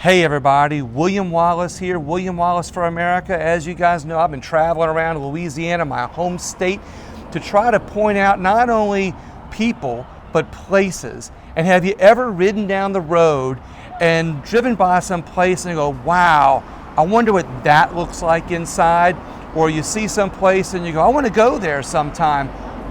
Hey everybody, William Wallace here, William Wallace for America. As you guys know, I've been traveling around Louisiana, my home state, to try to point out not only people, but places. And have you ever ridden down the road and driven by some place and you go, wow, I wonder what that looks like inside? Or you see some place and you go, I want to go there sometime.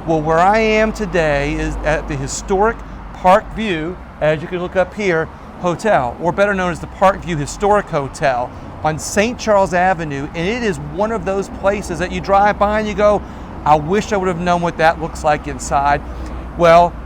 Well, where I am today is at the historic Park View, as you can look up here, Hotel, or better known as the Park View Historic Hotel on St. Charles Avenue, and it is one of those places that you drive by and you go, I wish I would have known what that looks like inside. Well,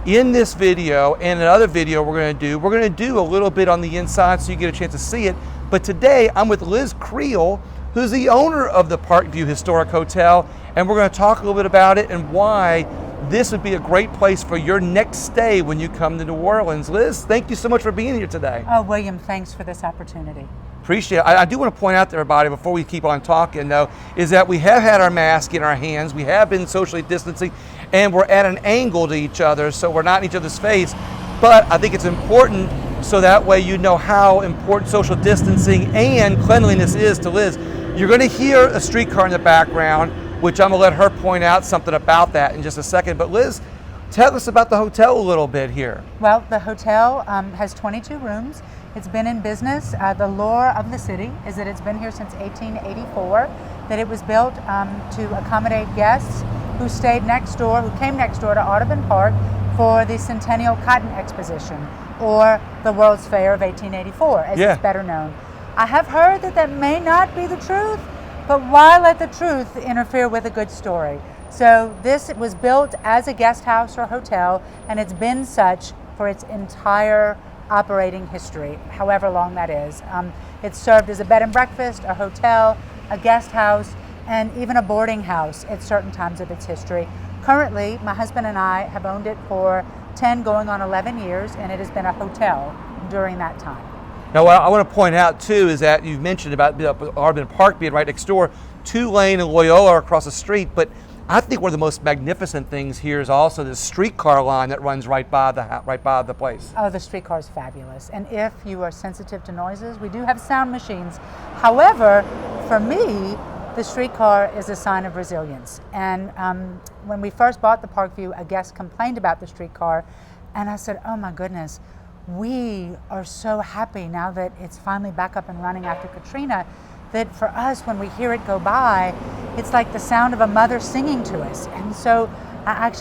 in this video and another video we're going to do a little bit on the inside so you get a chance to see it. But today I'm with Liz Creel, who's the owner of the Park View Historic Hotel, and we're going to talk a little bit about it and why this would be a great place for your next stay when you come to New Orleans. Liz, thank you so much for being here today. Oh, William, thanks for this opportunity. Appreciate it. I do want to point out to everybody before we keep on talking though, is that we have had our mask in our hands, we have been socially distancing, and we're at an angle to each other, so we're not in each other's face. But I think it's important so that way you know how important social distancing and cleanliness is to Liz. You're going to hear a streetcar in the background, which I'm going to let her point out something about that in just a second. But Liz, tell us about the hotel a little bit here. Well, the hotel has 22 rooms. It's been in business. The lore of the city is that it's been here since 1884, that it was built to accommodate guests who stayed next door, who came next door to Audubon Park for the Centennial Cotton Exposition, or the World's Fair of 1884, as it's better known. I have heard that that may not be the truth, but why let the truth interfere with a good story? So this was built as a guest house or hotel, and it's been such for its entire operating history, however long that is. It's served as a bed and breakfast, a hotel, a guest house, and even a boarding house at certain times of its history. Currently, my husband and I have owned it for 10 going on 11 years, and it has been a hotel during that time. Now, what I want to point out too is that you've mentioned about Audubon Park being right next door, Tulane and Loyola are across the street, but I think one of the most magnificent things here is also the streetcar line that runs right by the place. Oh, the streetcar is fabulous. And if you are sensitive to noises, we do have sound machines. However, for me, the streetcar is a sign of resilience. And when we first bought the Park View, a guest complained about the streetcar, and I said, oh my goodness, we are so happy now that it's finally back up and running after Katrina, that for us, when we hear it go by, it's like the sound of a mother singing to us. And so I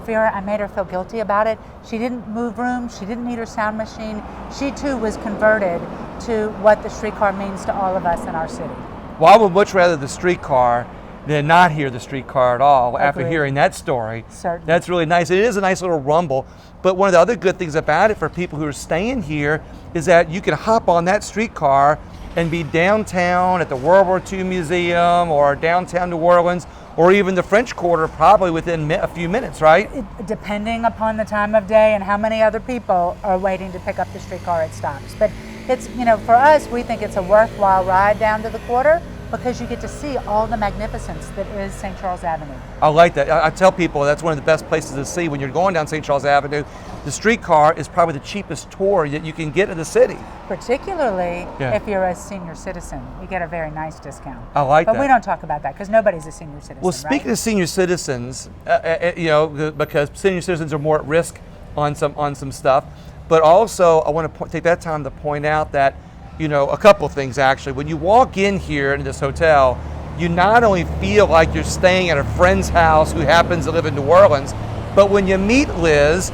fear I made her feel guilty about it. She didn't move rooms, she didn't need her sound machine. She too was converted to what the streetcar means to all of us in our city. Well, I would much rather the streetcar than not hear the streetcar at all. Agreed. After hearing that story. Certainly. That's really nice. It is a nice little rumble, but one of the other good things about it for people who are staying here is that you can hop on that streetcar and be downtown at the World War II Museum or downtown New Orleans or even the French Quarter probably within a few minutes, right? Depending upon the time of day and how many other people are waiting to pick up the streetcar at stops. But it's, for us, we think it's a worthwhile ride down to the quarter because you get to see all the magnificence that is St. Charles Avenue. I like that. I tell people that's one of the best places to see when you're going down St. Charles Avenue. The streetcar is probably the cheapest tour that you can get in the city. Particularly if you're a senior citizen. You get a very nice discount. I like that. But we don't talk about that because nobody's a senior citizen. Well, speaking of senior citizens, because senior citizens are more at risk on some stuff, but also I want to take that time to point out that a couple of things actually. When you walk in here into this hotel, you not only feel like you're staying at a friend's house who happens to live in New Orleans, but when you meet Liz,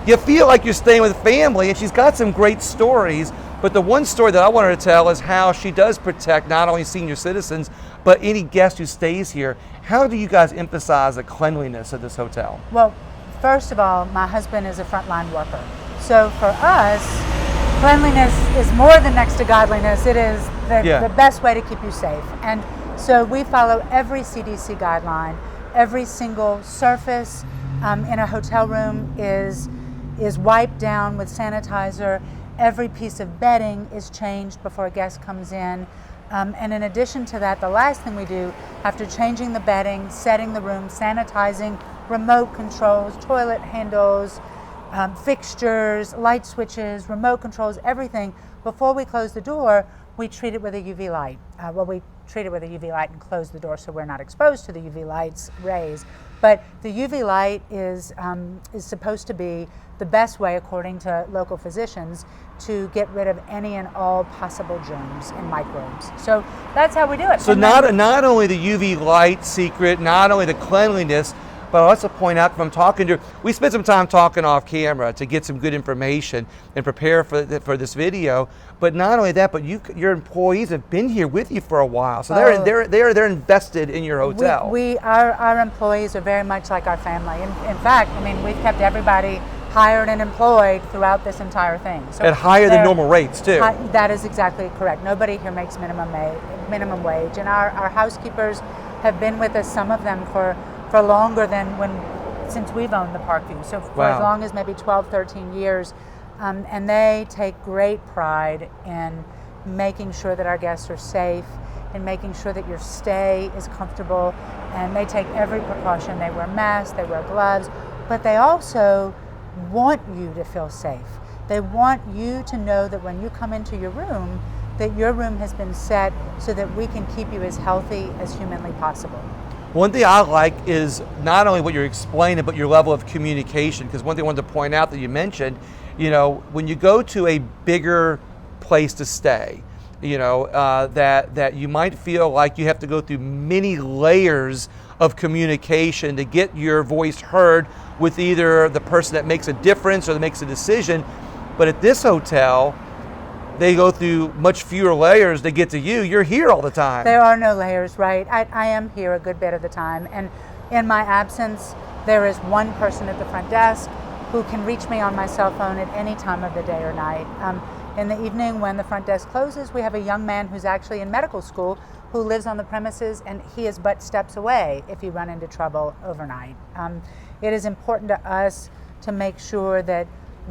you feel like you're staying with family, and she's got some great stories. But the one story that I wanted to tell is how she does protect not only senior citizens, but any guest who stays here. How do you guys emphasize the cleanliness of this hotel? Well, first of all, my husband is a frontline worker. So for us, cleanliness is more than next to godliness. It is the best way to keep you safe. And so we follow every CDC guideline. Every single surface in a hotel room is wiped down with sanitizer. Every piece of bedding is changed before a guest comes in. And in addition to that, the last thing we do after changing the bedding, setting the room, sanitizing, remote controls, toilet handles, fixtures, light switches, remote controls, everything. Before we close the door, we treat it with a UV light. We treat it with a UV light and close the door so we're not exposed to the UV light's rays. But the UV light is supposed to be the best way, according to local physicians, to get rid of any and all possible germs and microbes. So that's how we do it. So not only the UV light secret, not only the cleanliness, but I'll also point out from talking to, we spent some time talking off camera to get some good information and prepare for this video. But not only that, but your employees have been here with you for a while, so they're invested in your hotel. Our employees are very much like our family. In fact, I mean, we've kept everybody hired and employed throughout this entire thing. So at higher than normal rates too. That is exactly correct. Nobody here makes minimum wage, and our housekeepers have been with us, some of them for longer than since we've owned the Parkview. So for as long as maybe 12, 13 years. And they take great pride in making sure that our guests are safe and making sure that your stay is comfortable. And they take every precaution. They wear masks, they wear gloves, but they also want you to feel safe. They want you to know that when you come into your room, that your room has been set so that we can keep you as healthy as humanly possible. One thing I like is not only what you're explaining, but your level of communication. Because one thing I wanted to point out that you mentioned, you know, when you go to a bigger place to stay, you know, that you might feel like you have to go through many layers of communication to get your voice heard with either the person that makes a difference or that makes a decision. But at this hotel, they go through much fewer layers to get to you. You're here all the time. There are no layers, right? I am here a good bit of the time. And in my absence, there is one person at the front desk who can reach me on my cell phone at any time of the day or night. In the evening, when the front desk closes, we have a young man who's actually in medical school who lives on the premises, and he is but steps away if you run into trouble overnight. It is important to us to make sure that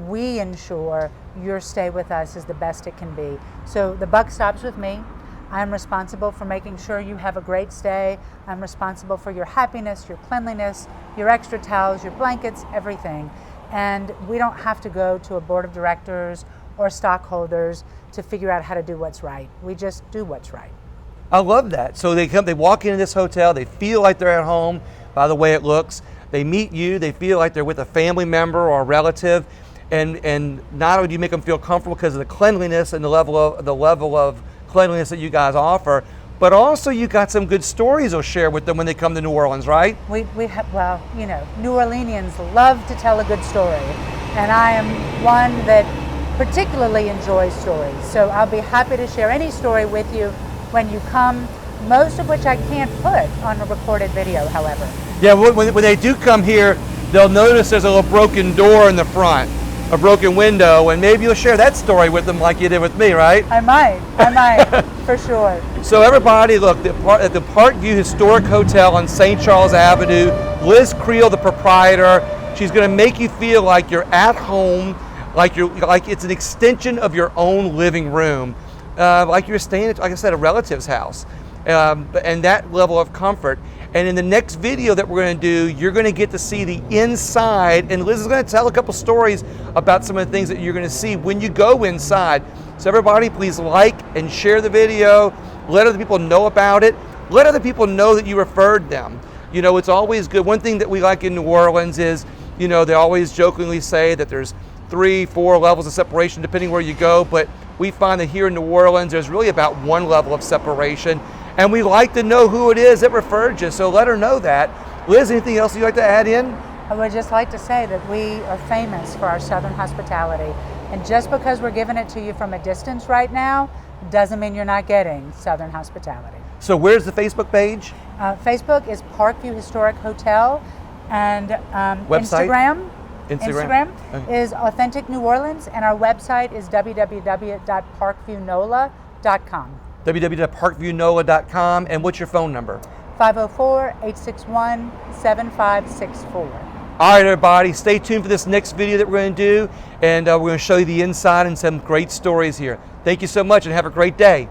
we ensure your stay with us is the best it can be. So the buck stops with me. I'm responsible for making sure you have a great stay. I'm responsible for your happiness, your cleanliness, your extra towels, your blankets, everything. And we don't have to go to a board of directors or stockholders to figure out how to do what's right. We just do what's right. I love that. So they walk into this hotel, they feel like they're at home by the way it looks. They meet you, they feel like they're with a family member or a relative. And not only do you make them feel comfortable because of the cleanliness and the level of cleanliness that you guys offer, but also you got some good stories they'll share with them when they come to New Orleans, right? We have, well, you know, New Orleanians love to tell a good story, and I am one that particularly enjoys stories. So I'll be happy to share any story with you when you come, most of which I can't put on a recorded video, however. Yeah, when they do come here, they'll notice there's a little broken door in the front, a broken window, and maybe you'll share that story with them like you did with me, right? I might, for sure. So everybody, look, at the Parkview Historic Hotel on St. Charles Avenue, Liz Creel, the proprietor, she's gonna make you feel like you're at home, like it's an extension of your own living room, like you're staying at, like I said, a relative's house, and that level of comfort. And in the next video that we're going to do, you're going to get to see the inside, and Liz is going to tell a couple stories about some of the things that you're going to see when you go inside. So everybody, please like and share the video. Let other people know about it. Let other people know that you referred them. You know, it's always good. One thing that we like in New Orleans is, you know, they always jokingly say that there's 3-4 levels of separation depending where you go, but we find that here in New Orleans, there's really about one level of separation. And we like to know who it is that referred you, so let her know that. Liz, anything else you'd like to add in? I would just like to say that we are famous for our Southern hospitality. And just because we're giving it to you from a distance right now, doesn't mean you're not getting Southern hospitality. So where's the Facebook page? Facebook is Parkview Historic Hotel, and website? Instagram is Authentic New Orleans, and our website is www.parkviewnola.com. www.parkviewnola.com. And what's your phone number? 504-861-7564. All right, everybody, stay tuned for this next video that we're going to do, and we're going to show you the inside and some great stories here. Thank you so much, and have a great day.